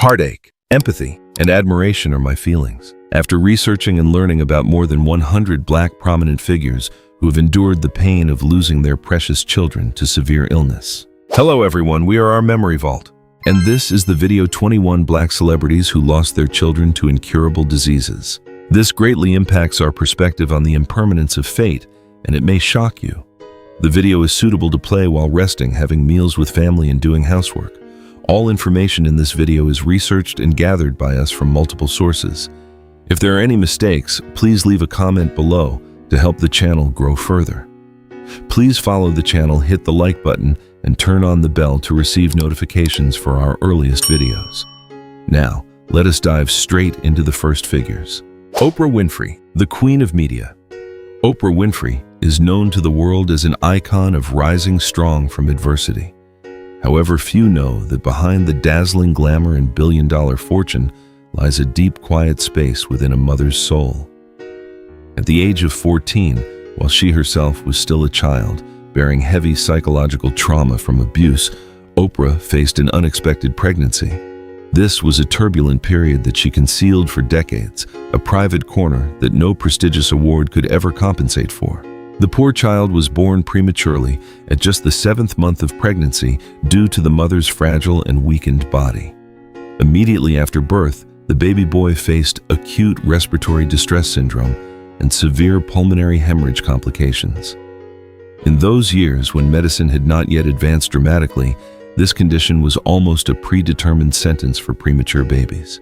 Heartache, empathy, and admiration are my feelings. After researching and learning about more than 100 Black prominent figures who have endured the pain of losing their precious children to severe illness. Hello everyone, we are our Memory Vault, and this is the video 21 Black celebrities who lost their children to incurable diseases. This greatly impacts our perspective on the impermanence of fate, and it may shock you. The video is suitable to play while resting, having meals with family, and doing housework. All information in this video is researched and gathered by us from multiple sources. If there are any mistakes, please leave a comment below to help the channel grow further. Please follow the channel, hit the like button, and turn on the bell to receive notifications for our earliest videos. Now, let us dive straight into the first figures. Oprah Winfrey, the Queen of Media. Oprah Winfrey is known to the world as an icon of rising strong from adversity. However, few know that behind the dazzling glamour and billion-dollar fortune lies a deep, quiet space within a mother's soul. At the age of 14, while she herself was still a child, bearing heavy psychological trauma from abuse, Oprah faced an unexpected pregnancy. This was a turbulent period that she concealed for decades, a private corner that no prestigious award could ever compensate for. The poor child was born prematurely at just the 7th month of pregnancy due to the mother's fragile and weakened body. Immediately after birth, the baby boy faced acute respiratory distress syndrome and severe pulmonary hemorrhage complications. In those years when medicine had not yet advanced dramatically, this condition was almost a predetermined sentence for premature babies.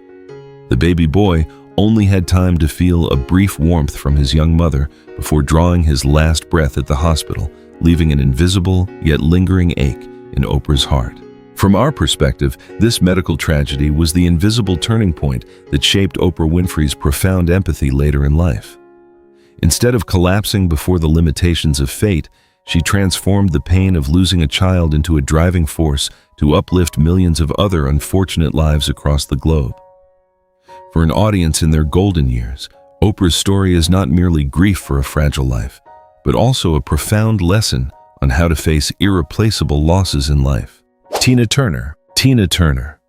The baby boy only had time to feel a brief warmth from his young mother before drawing his last breath at the hospital, leaving an invisible yet lingering ache in Oprah's heart. From our perspective, this medical tragedy was the invisible turning point that shaped Oprah Winfrey's profound empathy later in life. Instead of collapsing before the limitations of fate, she transformed the pain of losing a child into a driving force to uplift millions of other unfortunate lives across the globe. For an audience in their golden years, Oprah's story is not merely grief for a fragile life, but also a profound lesson on how to face irreplaceable losses in life. Tina Turner. Tina Turner.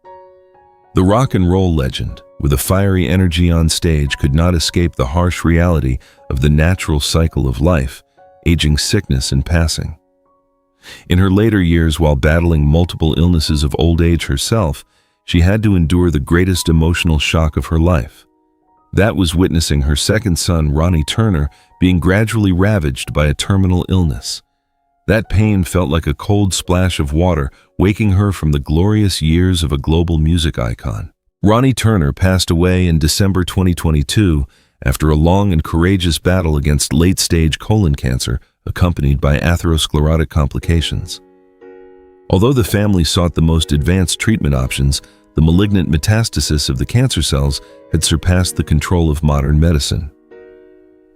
The rock and roll legend, with a fiery energy on stage, could not escape the harsh reality of the natural cycle of life, aging, sickness, and passing. In her later years, while battling multiple illnesses of old age herself, she had to endure the greatest emotional shock of her life. That was witnessing her second son, Ronnie Turner, being gradually ravaged by a terminal illness. That pain felt like a cold splash of water, waking her from the glorious years of a global music icon. Ronnie Turner passed away in December 2022 after a long and courageous battle against late-stage colon cancer, accompanied by atherosclerotic complications. Although the family sought the most advanced treatment options, the malignant metastasis of the cancer cells had surpassed the control of modern medicine.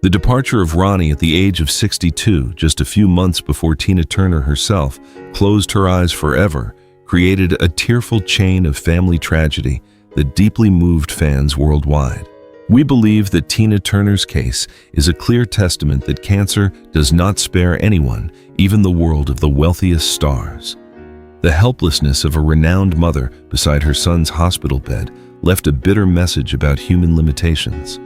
The departure of Ronnie at the age of 62, just a few months before Tina Turner herself closed her eyes forever, created a tearful chain of family tragedy that deeply moved fans worldwide. We believe that Tina Turner's case is a clear testament that cancer does not spare anyone, even the world of the wealthiest stars. The helplessness of a renowned mother beside her son's hospital bed left a bitter message about human limitations.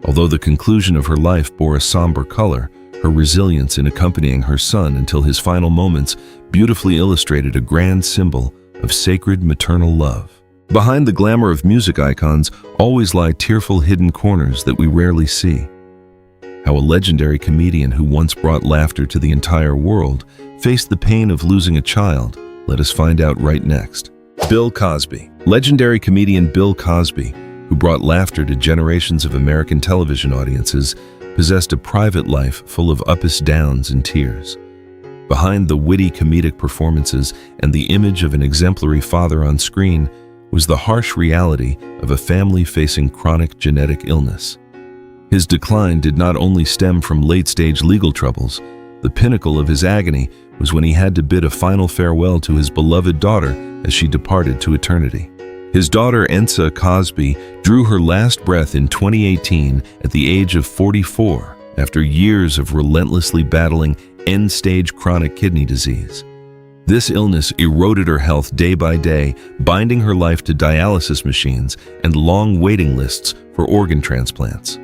Although the conclusion of her life bore a somber color, her resilience in accompanying her son until his final moments beautifully illustrated a grand symbol of sacred maternal love. Behind the glamour of music icons always lie tearful hidden corners that we rarely see. How a legendary comedian who once brought laughter to the entire world faced the pain of losing a child. Let us find out right next. Bill Cosby. Legendary comedian Bill Cosby, who brought laughter to generations of American television audiences, possessed a private life full of ups, downs, and tears. Behind the witty comedic performances and the image of an exemplary father on screen was the harsh reality of a family facing chronic genetic illness. His decline did not only stem from late-stage legal troubles. The pinnacle of his agony was when he had to bid a final farewell to his beloved daughter as she departed to eternity. His daughter, Ensa Cosby, drew her last breath in 2018 at the age of 44 after years of relentlessly battling end-stage chronic kidney disease. This illness eroded her health day by day, binding her life to dialysis machines and long waiting lists for organ transplants.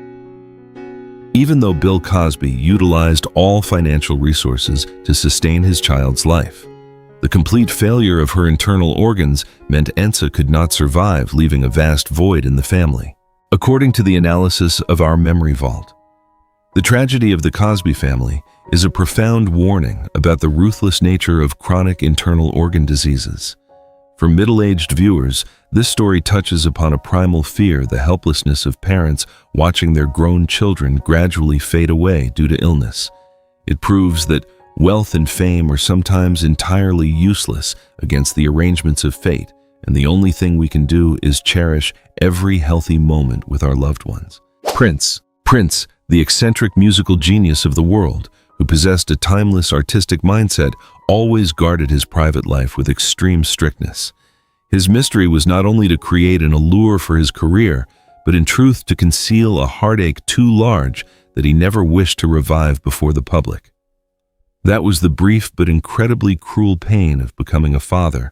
Even though Bill Cosby utilized all financial resources to sustain his child's life, the complete failure of her internal organs meant Ensa could not survive, leaving a vast void in the family. According to the analysis of our memory vault, the tragedy of the Cosby family is a profound warning about the ruthless nature of chronic internal organ diseases. For middle-aged viewers, this story touches upon a primal fear, the helplessness of parents watching their grown children gradually fade away due to illness. It proves that wealth and fame are sometimes entirely useless against the arrangements of fate, and the only thing we can do is cherish every healthy moment with our loved ones. Prince, the eccentric musical genius of the world, who possessed a timeless artistic mindset, always guarded his private life with extreme strictness. His mystery was not only to create an allure for his career, but in truth to conceal a heartache too large that he never wished to revive before the public. That was the brief but incredibly cruel pain of becoming a father,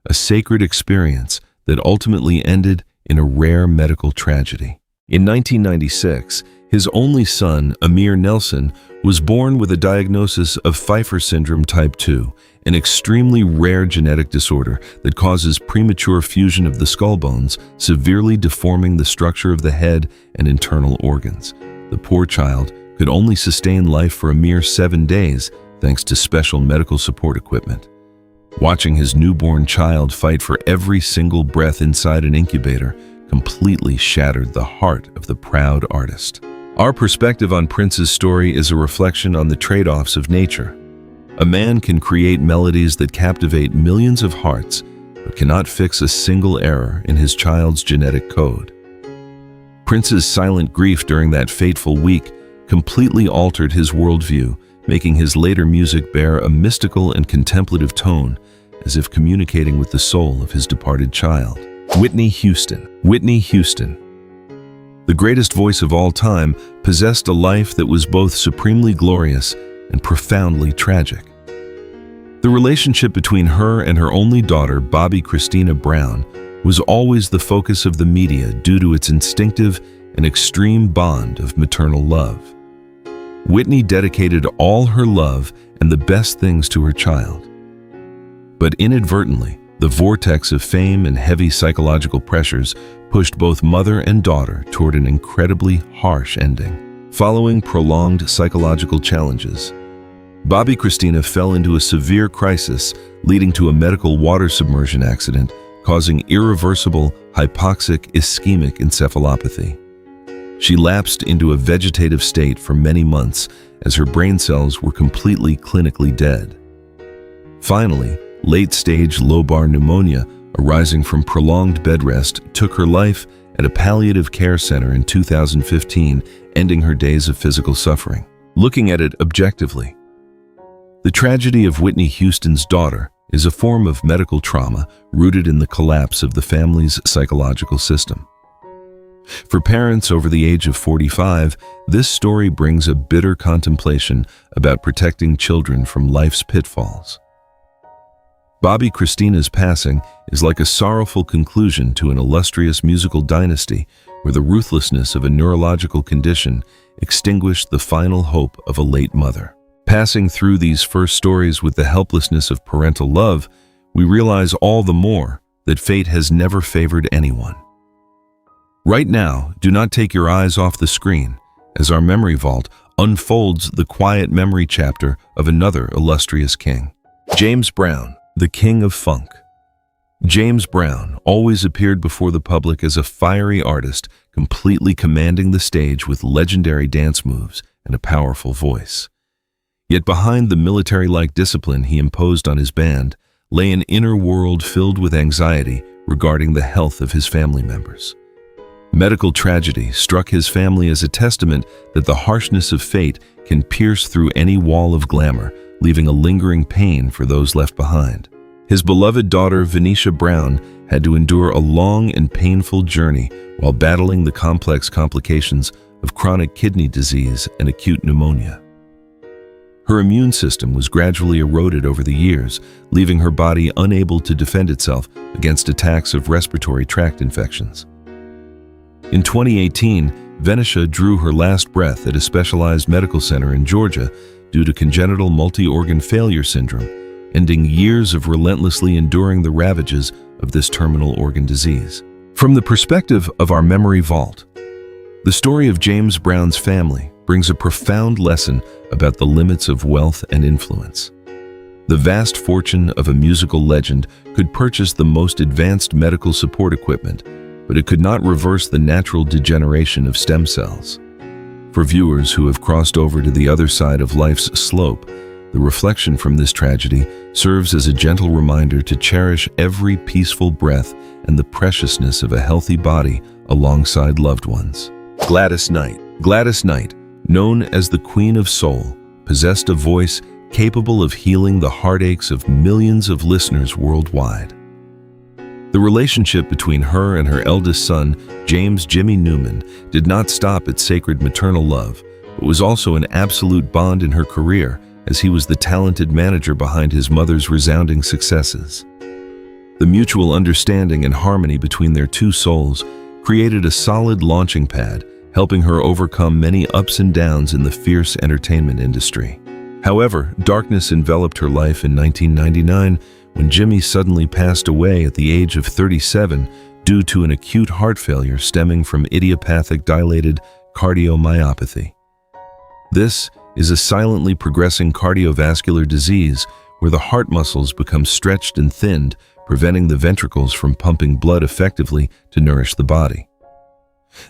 a sacred experience that ultimately ended in a rare medical tragedy. In 1996, his only son, Amir Nelson, was born with a diagnosis of Pfeiffer syndrome type 2, an extremely rare genetic disorder that causes premature fusion of the skull bones, severely deforming the structure of the head and internal organs. The poor child could only sustain life for a mere 7 days thanks to special medical support equipment. Watching his newborn child fight for every single breath inside an incubator completely shattered the heart of the proud artist. Our perspective on Prince's story is a reflection on the trade-offs of nature. A man can create melodies that captivate millions of hearts, but cannot fix a single error in his child's genetic code. Prince's silent grief during that fateful week completely altered his worldview, making his later music bear a mystical and contemplative tone, as if communicating with the soul of his departed child. Whitney Houston. The greatest voice of all time, possessed a life that was both supremely glorious and profoundly tragic. The relationship between her and her only daughter, Bobbi Kristina Brown, was always the focus of the media due to its instinctive and extreme bond of maternal love. Whitney dedicated all her love and the best things to her child. But inadvertently, the vortex of fame and heavy psychological pressures pushed both mother and daughter toward an incredibly harsh ending. Following prolonged psychological challenges, Bobbi Kristina fell into a severe crisis, leading to a medical water submersion accident, causing irreversible hypoxic ischemic encephalopathy. She lapsed into a vegetative state for many months as her brain cells were completely clinically dead. Finally, late-stage lobar pneumonia arising from prolonged bed rest took her life at a palliative care center in 2015, ending her days of physical suffering. Looking at it objectively, the tragedy of Whitney Houston's daughter is a form of medical trauma rooted in the collapse of the family's psychological system. For parents over the age of 45, this story brings a bitter contemplation about protecting children from life's pitfalls. Bobbi Kristina's passing is like a sorrowful conclusion to an illustrious musical dynasty where the ruthlessness of a neurological condition extinguished the final hope of a late mother. Passing through these first stories with the helplessness of parental love, we realize all the more that fate has never favored anyone. Right now, do not take your eyes off the screen as our memory vault unfolds the quiet memory chapter of another illustrious king. James Brown, the king of funk. James Brown always appeared before the public as a fiery artist, completely commanding the stage with legendary dance moves and a powerful voice. Yet behind the military-like discipline he imposed on his band lay an inner world filled with anxiety regarding the health of his family members. Medical tragedy struck his family as a testament that the harshness of fate can pierce through any wall of glamour, leaving a lingering pain for those left behind. His beloved daughter, Venetia Brown, had to endure a long and painful journey while battling the complex complications of chronic kidney disease and acute pneumonia. Her immune system was gradually eroded over the years, leaving her body unable to defend itself against attacks of respiratory tract infections. In 2018, Venetia drew her last breath at a specialized medical center in Georgia due to congenital multi-organ failure syndrome, ending years of relentlessly enduring the ravages of this terminal organ disease. From the perspective of our memory vault, the story of James Brown's family brings a profound lesson about the limits of wealth and influence. The vast fortune of a musical legend could purchase the most advanced medical support equipment, but it could not reverse the natural degeneration of stem cells. For viewers who have crossed over to the other side of life's slope, the reflection from this tragedy serves as a gentle reminder to cherish every peaceful breath and the preciousness of a healthy body alongside loved ones. Gladys Knight. Gladys Knight, known as the Queen of Soul, possessed a voice capable of healing the heartaches of millions of listeners worldwide. The relationship between her and her eldest son, James "Jimmy" Newman, did not stop at sacred maternal love, but was also an absolute bond in her career, as he was the talented manager behind his mother's resounding successes. The mutual understanding and harmony between their two souls created a solid launching pad, helping her overcome many ups and downs in the fierce entertainment industry. However, darkness enveloped her life in 1999 when Jimmy suddenly passed away at the age of 37 due to an acute heart failure stemming from idiopathic dilated cardiomyopathy. This is a silently progressing cardiovascular disease where the heart muscles become stretched and thinned, preventing the ventricles from pumping blood effectively to nourish the body.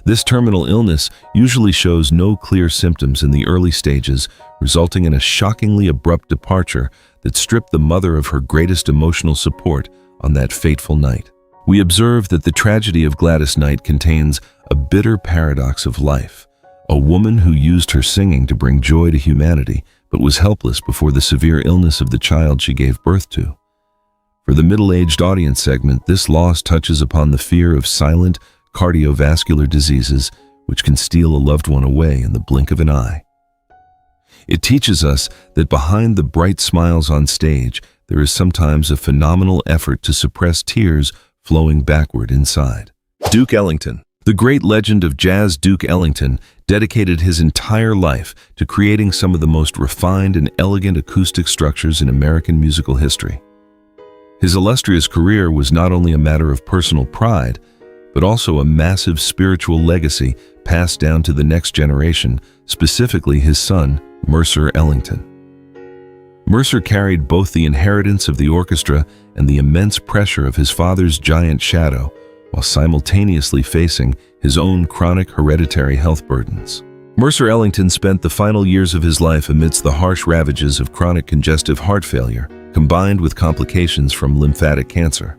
This terminal illness usually shows no clear symptoms in the early stages, resulting in a shockingly abrupt departure that stripped the mother of her greatest emotional support on that fateful night. We observe that the tragedy of Gladys Knight contains a bitter paradox of life, a woman who used her singing to bring joy to humanity, but was helpless before the severe illness of the child she gave birth to. For the middle-aged audience segment, this loss touches upon the fear of silent cardiovascular diseases which can steal a loved one away in the blink of an eye. It teaches us that behind the bright smiles on stage, there is sometimes a phenomenal effort to suppress tears flowing backward inside. Duke Ellington. The great legend of jazz Duke Ellington dedicated his entire life to creating some of the most refined and elegant acoustic structures in American musical history. His illustrious career was not only a matter of personal pride, but also a massive spiritual legacy passed down to the next generation, specifically his son, Mercer Ellington. Mercer carried both the inheritance of the orchestra and the immense pressure of his father's giant shadow, while simultaneously facing his own chronic hereditary health burdens. Mercer Ellington spent the final years of his life amidst the harsh ravages of chronic congestive heart failure, combined with complications from lymphatic cancer.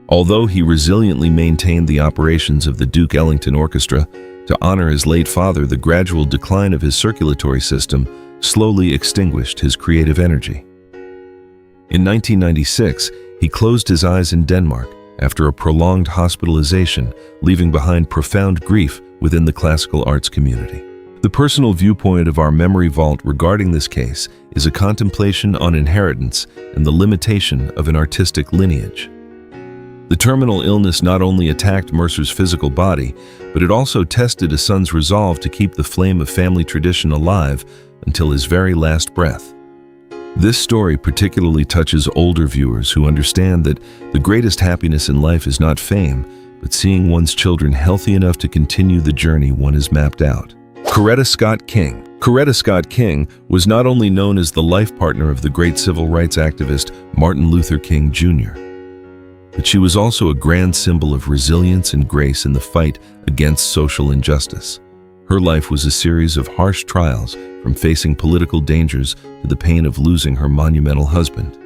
Although he resiliently maintained the operations of the Duke Ellington Orchestra, to honor his late father, the gradual decline of his circulatory system slowly extinguished his creative energy. In 1996, he closed his eyes in Denmark after a prolonged hospitalization, leaving behind profound grief within the classical arts community. The personal viewpoint of our memory vault regarding this case is a contemplation on inheritance and the limitation of an artistic lineage. The terminal illness not only attacked Mercer's physical body, but it also tested a son's resolve to keep the flame of family tradition alive until his very last breath. This story particularly touches older viewers who understand that the greatest happiness in life is not fame, but seeing one's children healthy enough to continue the journey one has mapped out. Coretta Scott King. Coretta Scott King was not only known as the life partner of the great civil rights activist Martin Luther King Jr., but she was also a grand symbol of resilience and grace in the fight against social injustice. Her life was a series of harsh trials, from facing political dangers to the pain of losing her monumental husband.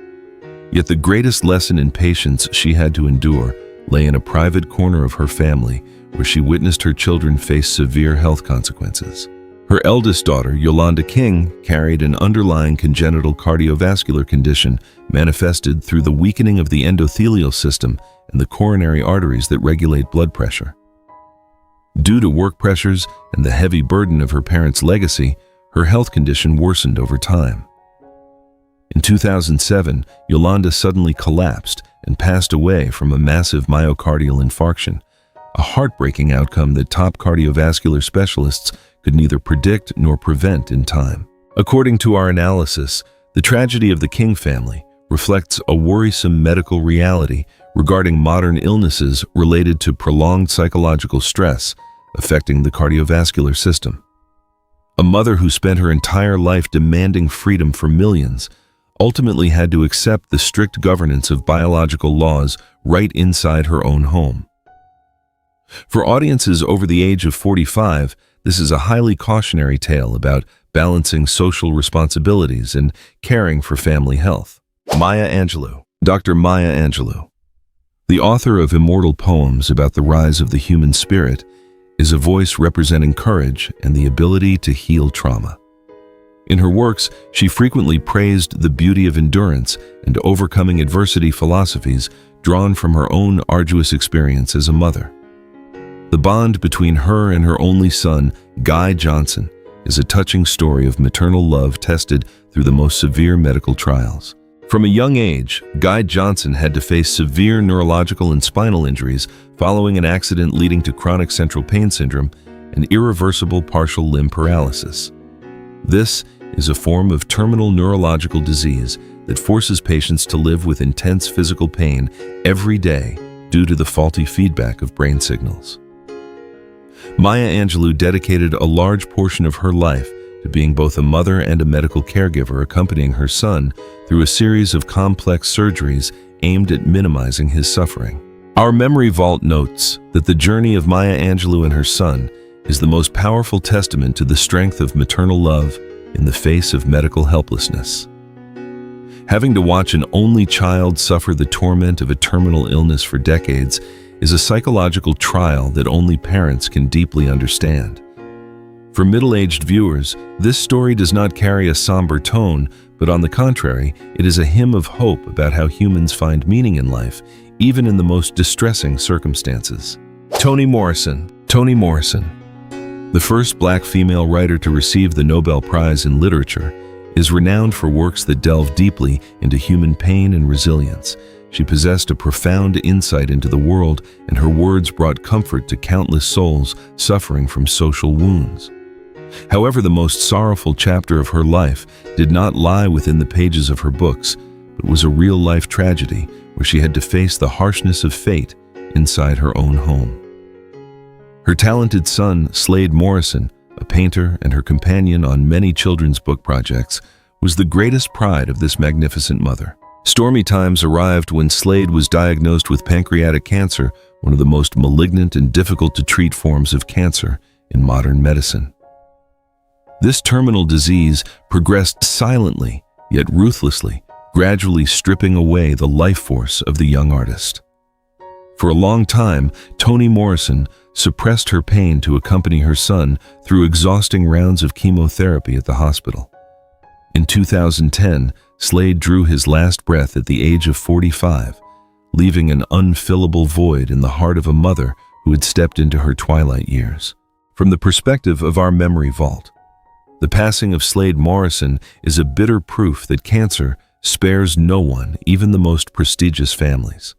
Yet the greatest lesson in patience she had to endure lay in a private corner of her family, where she witnessed her children face severe health consequences. Her eldest daughter, Yolanda King, carried an underlying congenital cardiovascular condition manifested through the weakening of the endothelial system and the coronary arteries that regulate blood pressure. Due to work pressures and the heavy burden of her parents' legacy, her health condition worsened over time. In 2007, Yolanda suddenly collapsed and passed away from a massive myocardial infarction, a heartbreaking outcome that top cardiovascular specialists could neither predict nor prevent in time. According to our analysis, the tragedy of the King family reflects a worrisome medical reality regarding modern illnesses related to prolonged psychological stress affecting the cardiovascular system. A mother who spent her entire life demanding freedom for millions ultimately had to accept the strict governance of biological laws right inside her own home. For audiences over the age of 45, this is a highly cautionary tale about balancing social responsibilities and caring for family health. Maya Angelou. Dr. Maya Angelou, the author of immortal poems about the rise of the human spirit, is a voice representing courage and the ability to heal trauma. In her works, she frequently praised the beauty of endurance and overcoming adversity philosophies drawn from her own arduous experience as a mother. The bond between her and her only son, Guy Johnson, is a touching story of maternal love tested through the most severe medical trials. From a young age, Guy Johnson had to face severe neurological and spinal injuries following an accident leading to chronic central pain syndrome and irreversible partial limb paralysis. This is a form of terminal neurological disease that forces patients to live with intense physical pain every day due to the faulty feedback of brain signals. Maya Angelou dedicated a large portion of her life to being both a mother and a medical caregiver, accompanying her son through a series of complex surgeries aimed at minimizing his suffering. Our memory vault notes that the journey of Maya Angelou and her son is the most powerful testament to the strength of maternal love in the face of medical helplessness. Having to watch an only child suffer the torment of a terminal illness for decades is a psychological trial that only parents can deeply understand. For middle-aged viewers, this story does not carry a somber tone, but on the contrary, it is a hymn of hope about how humans find meaning in life, even in the most distressing circumstances. Toni Morrison. Toni Morrison, the first Black female writer to receive the Nobel Prize in Literature, is renowned for works that delve deeply into human pain and resilience. She possessed a profound insight into the world, and her words brought comfort to countless souls suffering from social wounds. However, the most sorrowful chapter of her life did not lie within the pages of her books, but was a real-life tragedy where she had to face the harshness of fate inside her own home. Her talented son, Slade Morrison, a painter and her companion on many children's book projects, was the greatest pride of this magnificent mother. Stormy times arrived when Slade was diagnosed with pancreatic cancer, one of the most malignant and difficult to treat forms of cancer in modern medicine. This terminal disease progressed silently, yet ruthlessly, gradually stripping away the life force of the young artist. For a long time, Toni Morrison suppressed her pain to accompany her son through exhausting rounds of chemotherapy at the hospital. In 2010, Slade drew his last breath at the age of 45, leaving an unfillable void in the heart of a mother who had stepped into her twilight years. From the perspective of our memory vault, the passing of Slade Morrison is a bitter proof that cancer spares no one, even the most prestigious families.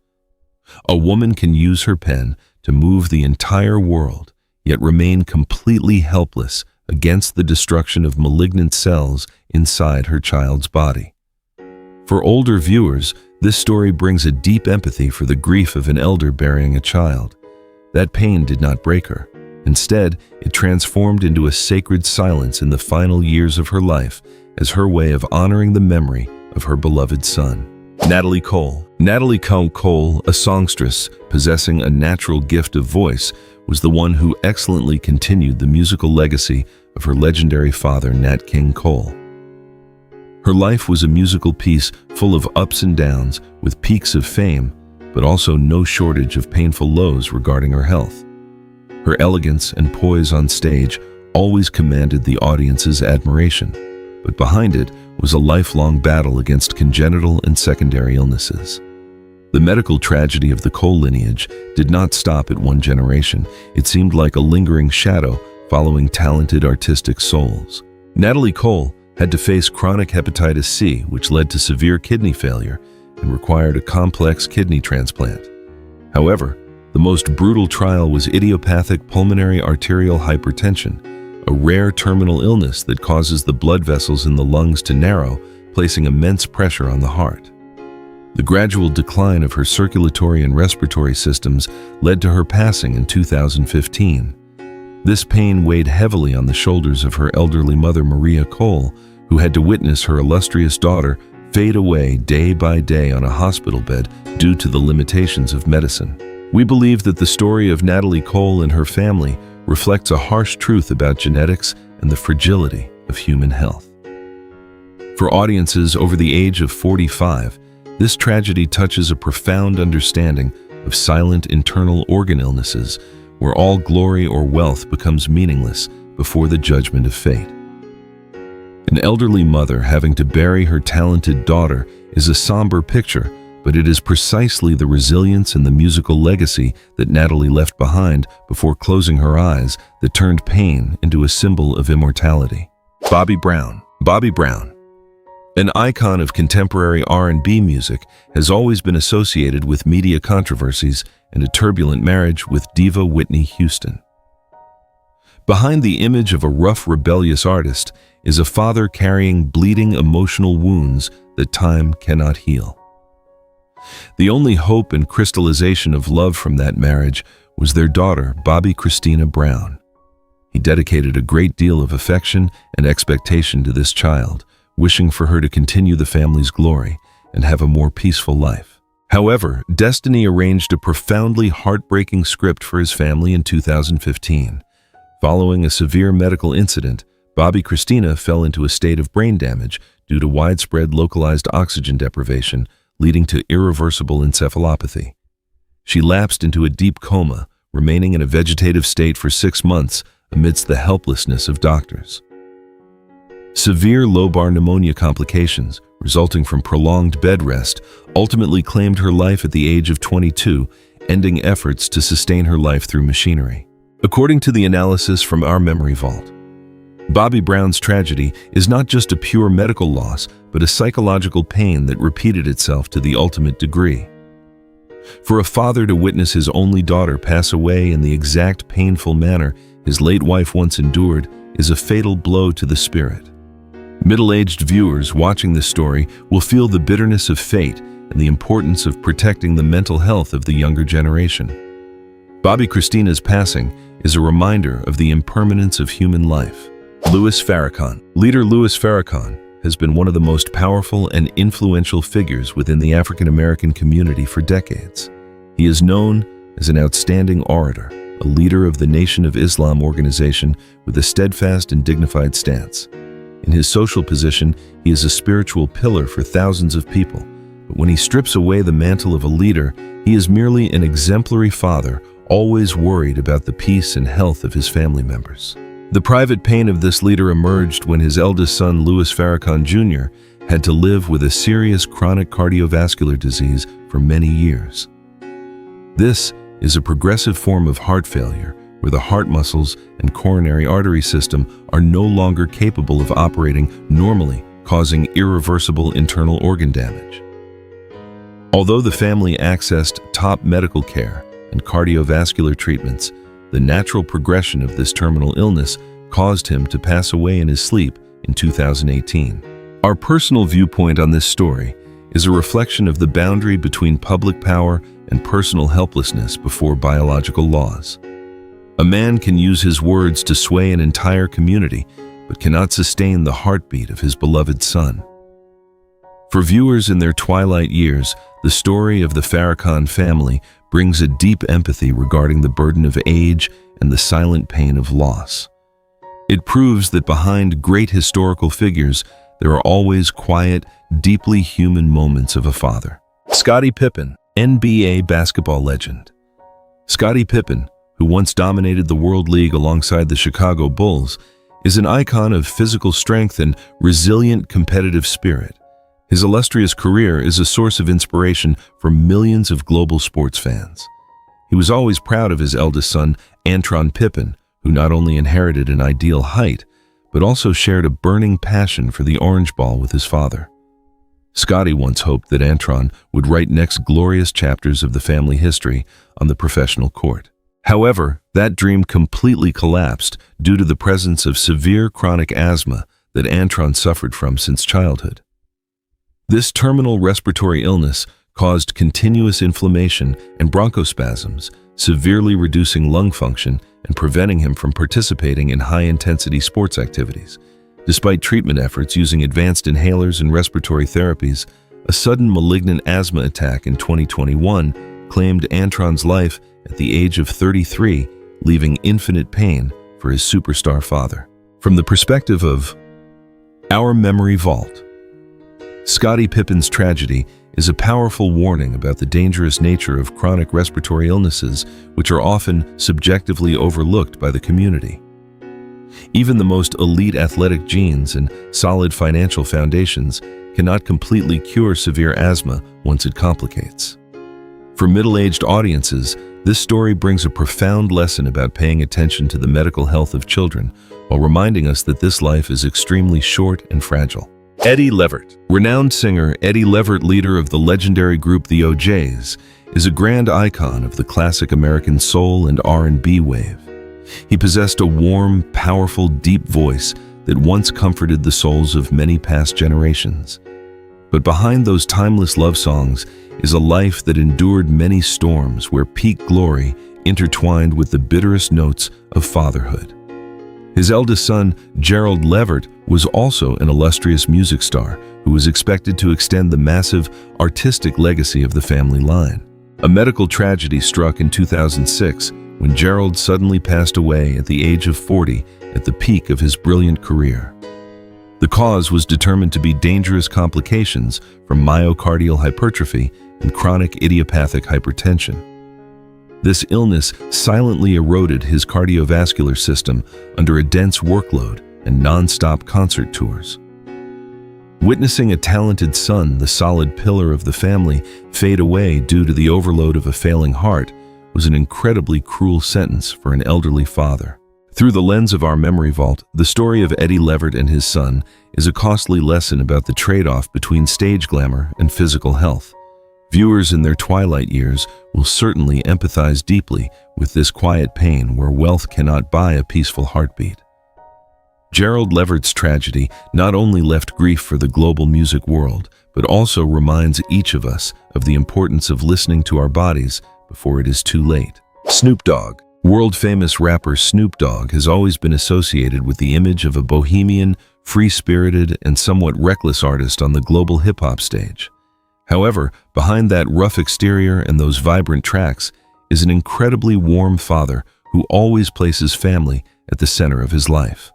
A woman can use her pen to move the entire world, yet remain completely helpless against the destruction of malignant cells inside her child's body. For older viewers, this story brings a deep empathy for the grief of an elder burying a child. That pain did not break her. Instead, it transformed into a sacred silence in the final years of her life as her way of honoring the memory of her beloved son. Natalie Cole. Natalie Cole, a songstress possessing a natural gift of voice, was the one who excellently continued the musical legacy of her legendary father, Nat King Cole. Her life was a musical piece full of ups and downs, with peaks of fame, but also no shortage of painful lows regarding her health. Her elegance and poise on stage always commanded the audience's admiration, but behind it was a lifelong battle against congenital and secondary illnesses. The medical tragedy of the Cole lineage did not stop at one generation. It seemed like a lingering shadow following talented artistic souls. Natalie Cole, had to face chronic hepatitis C, which led to severe kidney failure and required a complex kidney transplant. However, the most brutal trial was idiopathic pulmonary arterial hypertension, a rare terminal illness that causes the blood vessels in the lungs to narrow, placing immense pressure on the heart. The gradual decline of her circulatory and respiratory systems led to her passing in 2015. This pain weighed heavily on the shoulders of her elderly mother, Maria Cole, who had to witness her illustrious daughter fade away day by day on a hospital bed due to the limitations of medicine. We believe that the story of Natalie Cole and her family reflects a harsh truth about genetics and the fragility of human health. For audiences over the age of 45, this tragedy touches a profound understanding of silent internal organ illnesses where all glory or wealth becomes meaningless before the judgment of fate. An elderly mother having to bury her talented daughter is a somber picture, but it is precisely the resilience and the musical legacy that Natalie left behind before closing her eyes that turned pain into a symbol of immortality. Bobby Brown. Bobby Brown, an icon of contemporary R&B music, has always been associated with media controversies and a turbulent marriage with diva Whitney Houston. Behind the image of a rough, rebellious artist is a father carrying bleeding emotional wounds that time cannot heal. The only hope and crystallization of love from that marriage was their daughter, Bobby Christina Brown. He dedicated a great deal of affection and expectation to this child, wishing for her to continue the family's glory and have a more peaceful life. However, destiny arranged a profoundly heartbreaking script for his family in 2015. Following a severe medical incident, Bobby Christina fell into a state of brain damage due to widespread localized oxygen deprivation, leading to irreversible encephalopathy. She lapsed into a deep coma, remaining in a vegetative state for 6 months amidst the helplessness of doctors. Severe lobar pneumonia complications, resulting from prolonged bed rest, ultimately claimed her life at the age of 22, ending efforts to sustain her life through machinery. According to the analysis from our memory vault, Bobby Brown's tragedy is not just a pure medical loss, but a psychological pain that repeated itself to the ultimate degree. For a father to witness his only daughter pass away in the exact painful manner his late wife once endured is a fatal blow to the spirit. Middle-aged viewers watching this story will feel the bitterness of fate and the importance of protecting the mental health of the younger generation. Bobby Christina's passing is a reminder of the impermanence of human life. Louis Farrakhan. Leader Louis Farrakhan has been one of the most powerful and influential figures within the African American community for decades. He is known as an outstanding orator, a leader of the Nation of Islam organization with a steadfast and dignified stance. In his social position, he is a spiritual pillar for thousands of people. But when he strips away the mantle of a leader, he is merely an exemplary father, always worried about the peace and health of his family members. The private pain of this leader emerged when his eldest son, Louis Farrakhan Jr., had to live with a serious chronic cardiovascular disease for many years. This is a progressive form of heart failure where the heart muscles and coronary artery system are no longer capable of operating normally, causing irreversible internal organ damage. Although the family accessed top medical care and cardiovascular treatments, the natural progression of this terminal illness caused him to pass away in his sleep in 2018. Our personal viewpoint on this story is a reflection of the boundary between public power and personal helplessness before biological laws. A man can use his words to sway an entire community, but cannot sustain the heartbeat of his beloved son. For viewers in their twilight years, the story of the Farrakhan family brings a deep empathy regarding the burden of age and the silent pain of loss. It proves that behind great historical figures, there are always quiet, deeply human moments of a father. Scottie Pippen, NBA basketball legend. Scottie Pippen, who once dominated the World League alongside the Chicago Bulls, is an icon of physical strength and resilient competitive spirit. His illustrious career is a source of inspiration for millions of global sports fans. He was always proud of his eldest son, Antron Pippen, who not only inherited an ideal height, but also shared a burning passion for the orange ball with his father. Scotty once hoped that Antron would write next glorious chapters of the family history on the professional court. However, that dream completely collapsed due to the presence of severe chronic asthma that Antron suffered from since childhood. This terminal respiratory illness caused continuous inflammation and bronchospasms, severely reducing lung function and preventing him from participating in high-intensity sports activities. Despite treatment efforts using advanced inhalers and respiratory therapies, a sudden malignant asthma attack in 2021 claimed Antron's life at the age of 33, leaving infinite pain for his superstar father. From the perspective of our memory vault, Scottie Pippen's tragedy is a powerful warning about the dangerous nature of chronic respiratory illnesses, which are often subjectively overlooked by the community. Even the most elite athletic genes and solid financial foundations cannot completely cure severe asthma once it complicates. For middle-aged audiences, this story brings a profound lesson about paying attention to the medical health of children, while reminding us that this life is extremely short and fragile. Eddie Levert. Renowned singer Eddie Levert, leader of the legendary group The O'Jays, is a grand icon of the classic American soul and R&B wave. He possessed a warm, powerful, deep voice that once comforted the souls of many past generations. But behind those timeless love songs is a life that endured many storms, where peak glory intertwined with the bitterest notes of fatherhood. His eldest son, Gerald Levert, was also an illustrious music star who was expected to extend the massive artistic legacy of the family line. A medical tragedy struck in 2006 when Gerald suddenly passed away at the age of 40 at the peak of his brilliant career. The cause was determined to be dangerous complications from myocardial hypertrophy and chronic idiopathic hypertension. This illness silently eroded his cardiovascular system under a dense workload and non-stop concert tours. Witnessing a talented son, the solid pillar of the family, fade away due to the overload of a failing heart was an incredibly cruel sentence for an elderly father. Through the lens of our memory vault, the story of Eddie Levert and his son is a costly lesson about the trade-off between stage glamour and physical health. Viewers in their twilight years will certainly empathize deeply with this quiet pain where wealth cannot buy a peaceful heartbeat. Gerald Levert's tragedy not only left grief for the global music world, but also reminds each of us of the importance of listening to our bodies before it is too late. Snoop Dogg. World-famous rapper Snoop Dogg has always been associated with the image of a bohemian, free-spirited, and somewhat reckless artist on the global hip-hop stage. However, behind that rough exterior and those vibrant tracks is an incredibly warm father who always places family at the center of his life.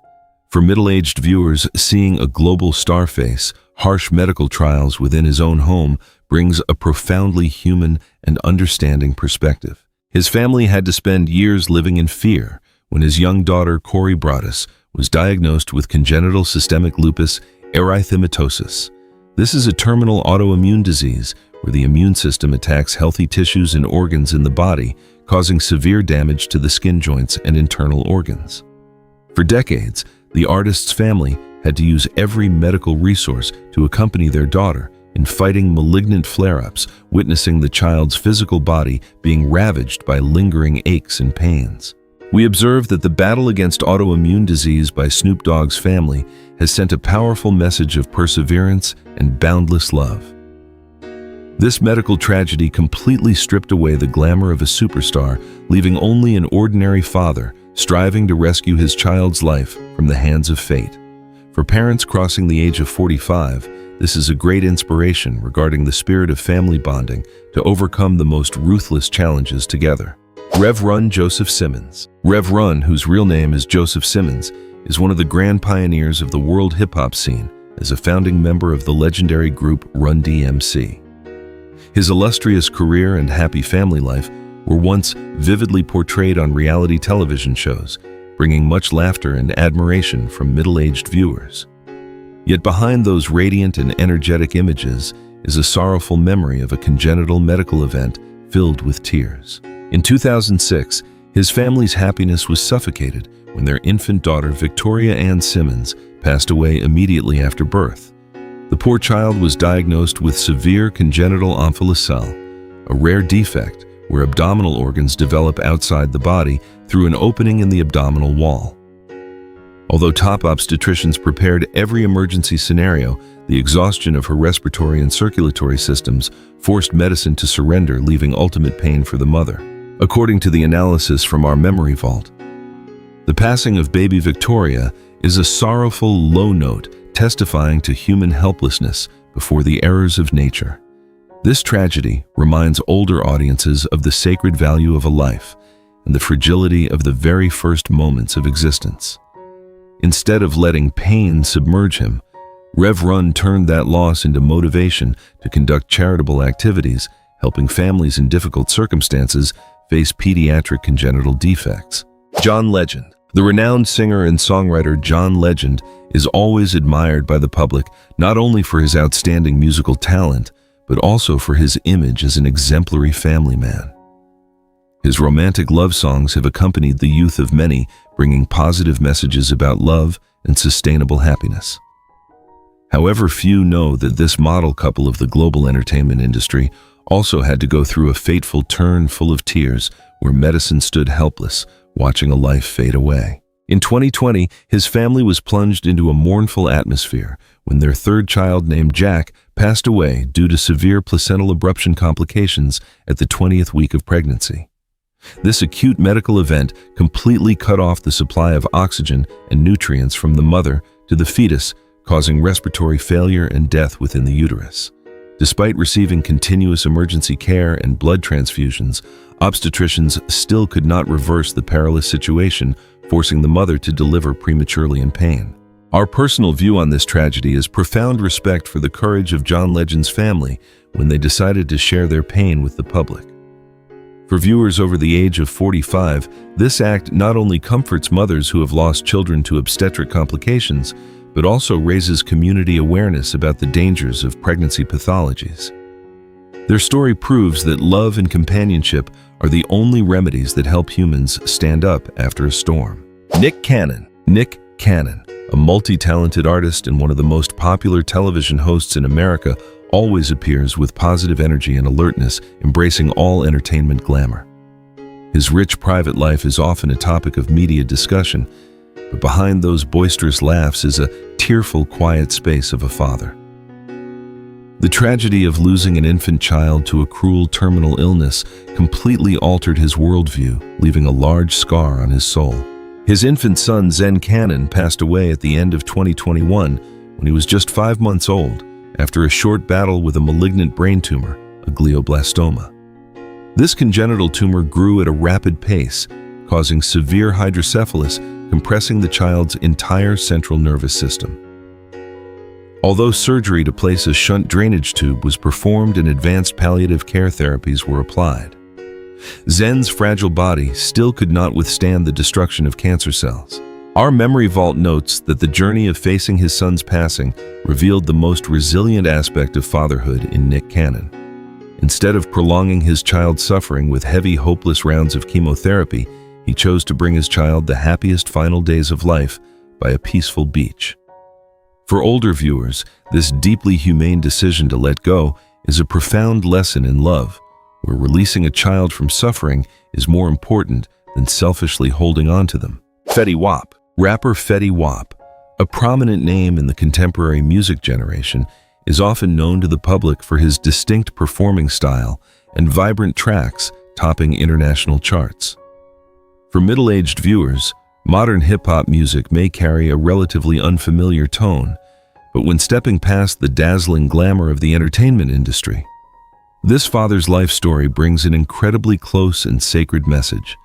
For middle-aged viewers, seeing a global star face harsh medical trials within his own home brings a profoundly human and understanding perspective. His family had to spend years living in fear when his young daughter, Corey Broaddus, was diagnosed with congenital systemic lupus erythematosus. This is a terminal autoimmune disease where the immune system attacks healthy tissues and organs in the body, causing severe damage to the skin joints and internal organs. For decades, the artist's family had to use every medical resource to accompany their daughter in fighting malignant flare-ups, witnessing the child's physical body being ravaged by lingering aches and pains. We observe that the battle against autoimmune disease by Snoop Dogg's family has sent a powerful message of perseverance and boundless love. This medical tragedy completely stripped away the glamour of a superstar, leaving only an ordinary father striving to rescue his child's life from the hands of fate. For parents crossing the age of 45, this is a great inspiration regarding the spirit of family bonding to overcome the most ruthless challenges together. Rev Run Joseph Simmons. Rev Run, whose real name is Joseph Simmons, is one of the grand pioneers of the world hip-hop scene as a founding member of the legendary group Run DMC. His illustrious career and happy family life were once vividly portrayed on reality television shows, bringing much laughter and admiration from middle-aged viewers. Yet behind those radiant and energetic images is a sorrowful memory of a congenital medical event filled with tears. In 2006, His family's happiness was suffocated when their infant daughter, Victoria Ann Simmons, passed away immediately after birth. The poor child was diagnosed with severe congenital omphalocele, a rare defect where abdominal organs develop outside the body through an opening in the abdominal wall. Although top obstetricians prepared every emergency scenario, the exhaustion of her respiratory and circulatory systems forced medicine to surrender, leaving ultimate pain for the mother. According to the analysis from our memory vault, the passing of baby Victoria is a sorrowful low note testifying to human helplessness before the errors of nature. This tragedy reminds older audiences of the sacred value of a life and the fragility of the very first moments of existence. Instead of letting pain submerge him, Rev Run turned that loss into motivation to conduct charitable activities, helping families in difficult circumstances face pediatric congenital defects. John Legend. The renowned singer and songwriter John Legend is always admired by the public, not only for his outstanding musical talent, but also for his image as an exemplary family man. His romantic love songs have accompanied the youth of many, bringing positive messages about love and sustainable happiness. However, few know that this model couple of the global entertainment industry also had to go through a fateful turn full of tears where medicine stood helpless, watching a life fade away. In 2020, his family was plunged into a mournful atmosphere when their third child, named Jack, passed away due to severe placental abruption complications at the 20th week of pregnancy. This acute medical event completely cut off the supply of oxygen and nutrients from the mother to the fetus, causing respiratory failure and death within the uterus. Despite receiving continuous emergency care and blood transfusions, obstetricians still could not reverse the perilous situation, forcing the mother to deliver prematurely in pain. Our personal view on this tragedy is profound respect for the courage of John Legend's family when they decided to share their pain with the public. For viewers over the age of 45, this act not only comforts mothers who have lost children to obstetric complications, but also raises community awareness about the dangers of pregnancy pathologies. Their story proves that love and companionship are the only remedies that help humans stand up after a storm. Nick Cannon. Nick Cannon, a multi-talented artist and one of the most popular television hosts in America, always appears with positive energy and alertness, embracing all entertainment glamour. His rich private life is often a topic of media discussion, but behind those boisterous laughs is a tearful, quiet space of a father. The tragedy of losing an infant child to a cruel terminal illness completely altered his worldview, leaving a large scar on his soul. His infant son, Zen Cannon, passed away at the end of 2021 when he was just 5 months old after a short battle with a malignant brain tumor, a glioblastoma. This congenital tumor grew at a rapid pace, causing severe hydrocephalus, compressing the child's entire central nervous system. Although surgery to place a shunt drainage tube was performed and advanced palliative care therapies were applied, Zen's fragile body still could not withstand the destruction of cancer cells. Our memory vault notes that the journey of facing his son's passing revealed the most resilient aspect of fatherhood in Nick Cannon. Instead of prolonging his child's suffering with heavy, hopeless rounds of chemotherapy, he chose to bring his child the happiest final days of life by a peaceful beach. For older viewers, this deeply humane decision to let go is a profound lesson in love, where releasing a child from suffering is more important than selfishly holding on to them. Fetty Wap. Rapper Fetty Wap, a prominent name in the contemporary music generation, is often known to the public for his distinct performing style and vibrant tracks topping international charts. For middle-aged viewers, modern hip-hop music may carry a relatively unfamiliar tone, but when stepping past the dazzling glamour of the entertainment industry, this father's life story brings an incredibly close and sacred message.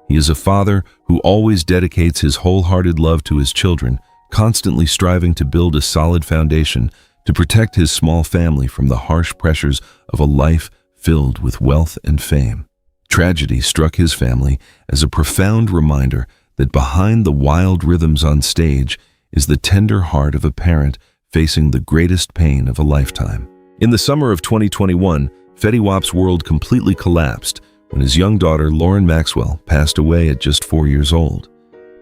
He is a father who always dedicates his wholehearted love to his children, constantly striving to build a solid foundation to protect his small family from the harsh pressures of a life filled with wealth and fame. Tragedy struck his family as a profound reminder that behind the wild rhythms on stage is the tender heart of a parent facing the greatest pain of a lifetime. In the summer of 2021, Fetty Wap's world completely collapsed when his young daughter, Lauren Maxwell, passed away at just 4 years old.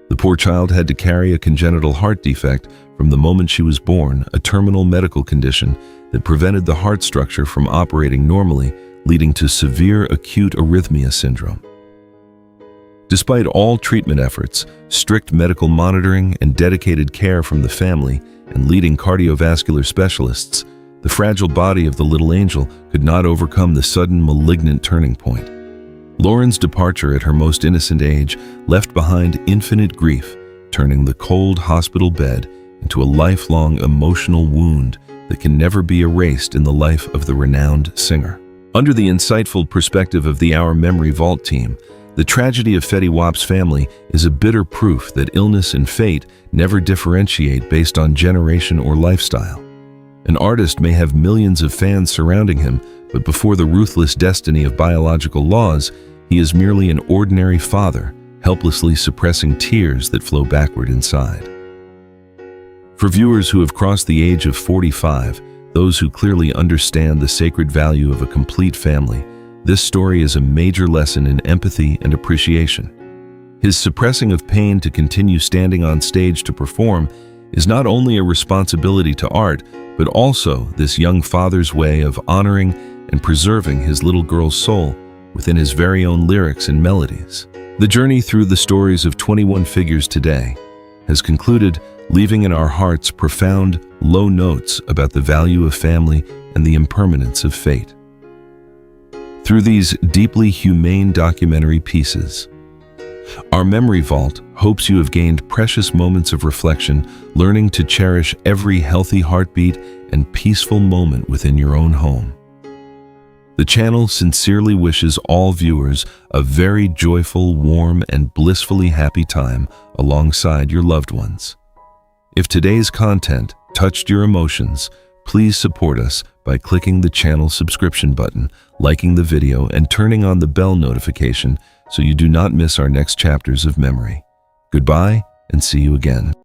The poor child had to carry a congenital heart defect from the moment she was born, a terminal medical condition that prevented the heart structure from operating normally, leading to severe acute arrhythmia syndrome. Despite all treatment efforts, strict medical monitoring, and dedicated care from the family and leading cardiovascular specialists, the fragile body of the little angel could not overcome the sudden malignant turning point. Lauren's departure at her most innocent age left behind infinite grief, turning the cold hospital bed into a lifelong emotional wound that can never be erased in the life of the renowned singer. Under the insightful perspective of the Our Memory Vault team, the tragedy of Fetty Wap's family is a bitter proof that illness and fate never differentiate based on generation or lifestyle. An artist may have millions of fans surrounding him, but before the ruthless destiny of biological laws, he is merely an ordinary father, helplessly suppressing tears that flow backward inside. For viewers who have crossed the age of 45, those who clearly understand the sacred value of a complete family, this story is a major lesson in empathy and appreciation. His suppressing of pain to continue standing on stage to perform is not only a responsibility to art, but also this young father's way of honoring and preserving his little girl's soul within his very own lyrics and melodies. The journey through the stories of 21 figures today has concluded, leaving in our hearts profound, low notes about the value of family and the impermanence of fate. Through these deeply humane documentary pieces, Our Memory Vault hopes you have gained precious moments of reflection, learning to cherish every healthy heartbeat and peaceful moment within your own home. The channel sincerely wishes all viewers a very joyful, warm, and blissfully happy time alongside your loved ones. If today's content touched your emotions, please support us by clicking the channel subscription button, liking the video, and turning on the bell notification so you do not miss our next chapters of memory. Goodbye, and see you again.